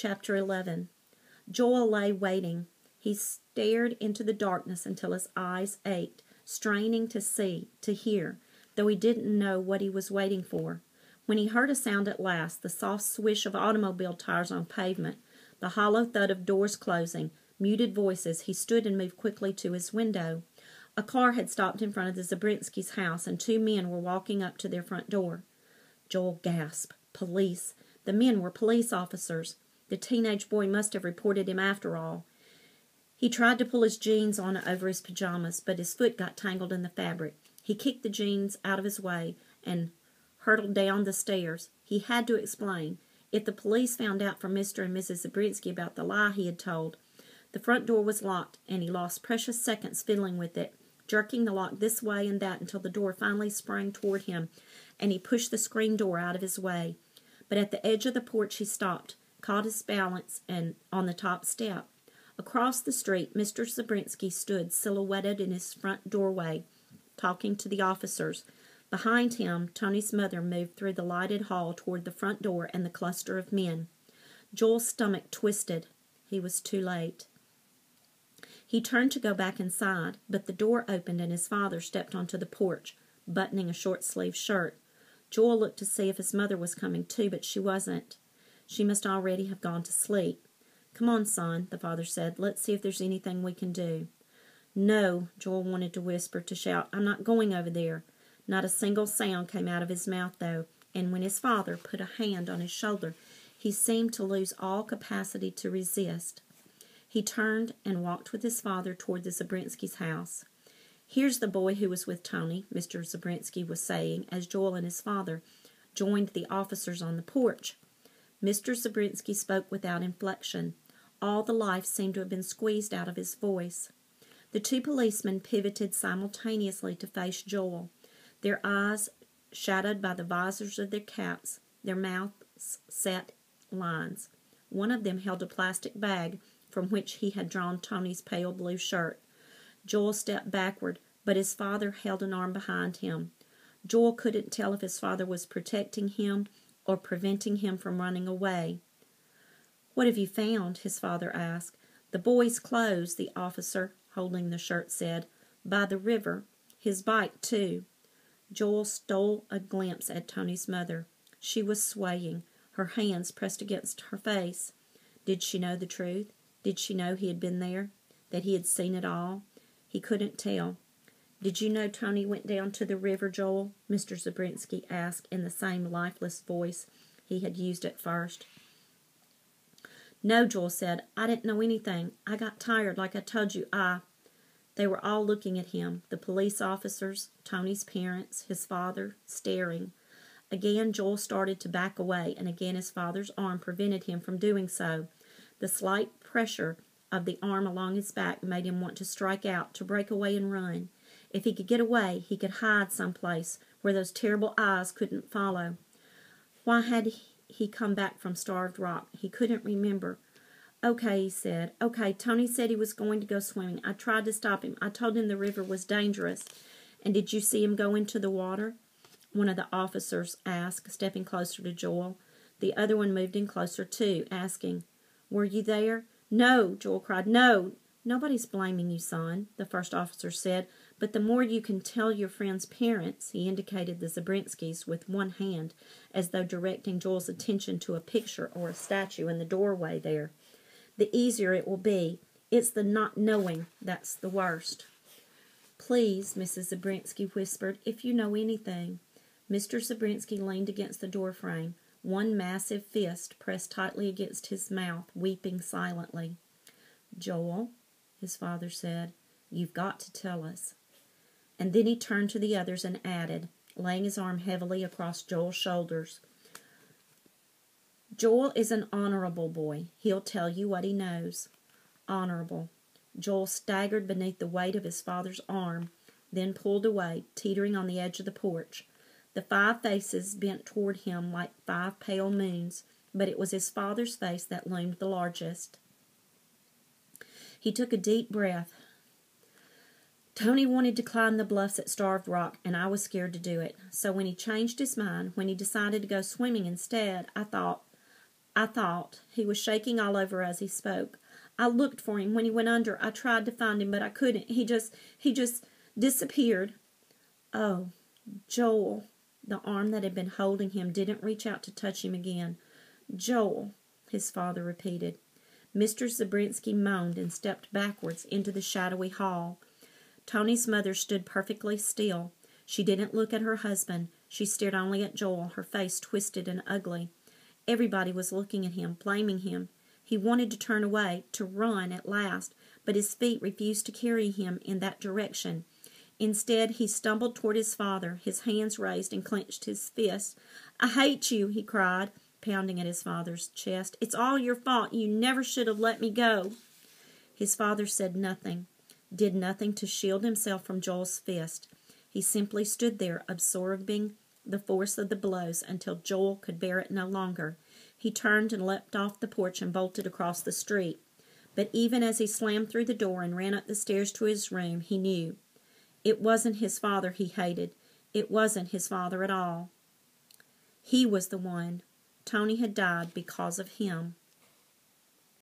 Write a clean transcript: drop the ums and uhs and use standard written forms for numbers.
Chapter 11. Joel lay waiting. He stared into the darkness until his eyes ached, straining to see, to hear, though he didn't know what he was waiting for. When he heard a sound at last, the soft swish of automobile tires on pavement, the hollow thud of doors closing, muted voices, he stood and moved quickly to his window. A car had stopped in front of the Zabrinskys' house, and two men were walking up to their front door. Joel gasped. Police. The men were police officers. The teenage boy must have reported him after all. He tried to pull his jeans on over his pajamas, but his foot got tangled in the fabric. He kicked the jeans out of his way and hurtled down the stairs. He had to explain. If the police found out from Mr. and Mrs. Zabrinsky about the lie he had told, the front door was locked, and he lost precious seconds fiddling with it, jerking the lock this way and that until the door finally sprang toward him, and he pushed the screen door out of his way. But at the edge of the porch he stopped, caught his balance, and on the top step. Across the street, Mr. Zabrinsky stood silhouetted in his front doorway, talking to the officers. Behind him, Tony's mother moved through the lighted hall toward the front door and the cluster of men. Joel's stomach twisted. He was too late. He turned to go back inside, but the door opened and his father stepped onto the porch, buttoning a short-sleeved shirt. Joel looked to see if his mother was coming too, but she wasn't. She must already have gone to sleep. "Come on, son," the father said. "Let's see if there's anything we can do." "No," Joel wanted to whisper, to shout, "I'm not going over there." Not a single sound came out of his mouth, though, and when his father put a hand on his shoulder, he seemed to lose all capacity to resist. He turned and walked with his father toward the Zabrinskys' house. "Here's the boy who was with Tony," Mr. Zabrinsky was saying, as Joel and his father joined the officers on the porch. Mr. Zabrinsky spoke without inflection. All the life seemed to have been squeezed out of his voice. The two policemen pivoted simultaneously to face Joel, their eyes shadowed by the visors of their caps, their mouths set lines. One of them held a plastic bag from which he had drawn Tony's pale blue shirt. Joel stepped backward, but his father held an arm behind him. Joel couldn't tell if his father was protecting him or preventing him from running away. "What have you found?" his father asked. "The boy's clothes," the officer holding the shirt said. "By the river. His bike, too." Joel stole a glimpse at Tony's mother. She was swaying, her hands pressed against her face. Did she know the truth? Did she know he had been there? That he had seen it all? He couldn't tell. "Did you know Tony went down to the river, Joel?" Mr. Zabrinsky asked in the same lifeless voice he had used at first. "No," Joel said. "I didn't know anything. I got tired, like I told you. They were all looking at him, the police officers, Tony's parents, his father, staring. Again Joel started to back away, and again his father's arm prevented him from doing so. The slight pressure of the arm along his back made him want to strike out, to break away and run. If he could get away, he could hide someplace where those terrible eyes couldn't follow. Why had he come back from Starved Rock? He couldn't remember. "Okay," he said. "Okay, Tony said he was going to go swimming. I tried to stop him. I told him the river was dangerous." "And did you see him go into the water?" one of the officers asked, stepping closer to Joel. The other one moved in closer too, asking, "Were you there?" "No," Joel cried. "No." "Nobody's blaming you, son," the first officer said, "but the more you can tell your friend's parents," he indicated the Zabrinskys with one hand, as though directing Joel's attention to a picture or a statue in the doorway there, "the easier it will be. It's the not knowing that's the worst." "Please," Mrs. Zabrinsky whispered, "if you know anything." Mr. Zabrinsky leaned against the doorframe, one massive fist pressed tightly against his mouth, weeping silently. "Joel," his father said, "you've got to tell us." And then he turned to the others and added, laying his arm heavily across Joel's shoulders, "Joel is an honorable boy. He'll tell you what he knows." Honorable. Joel staggered beneath the weight of his father's arm, then pulled away, teetering on the edge of the porch. The 5 faces bent toward him like 5 pale moons, but it was his father's face that loomed the largest. He took a deep breath. "Tony wanted to climb the bluffs at Starved Rock, and I was scared to do it. So when he changed his mind, when he decided to go swimming instead, I thought, I thought. He was shaking all over as he spoke. I looked for him. When he went under, I tried to find him, but I couldn't. He just disappeared. Oh, Joel. The arm that had been holding him didn't reach out to touch him again. Joel, his father repeated. Mr. Zabrinsky moaned and stepped backwards into the shadowy hall. Tony's mother stood perfectly still. She didn't look at her husband. She stared only at Joel, her face twisted and ugly. Everybody was looking at him, blaming him. He wanted to turn away, to run at last, but his feet refused to carry him in that direction. Instead, he stumbled toward his father, his hands raised and clenched his fists. I hate you, he cried, pounding at his father's chest. It's all your fault. You never should have let me go. His father said nothing, did nothing to shield himself from Joel's fist. He simply stood there, absorbing the force of the blows until Joel could bear it no longer. He turned and leapt off the porch and bolted across the street. But even as he slammed through the door and ran up the stairs to his room, he knew. It wasn't his father he hated. It wasn't his father at all. He was the one. Tony had died because of him.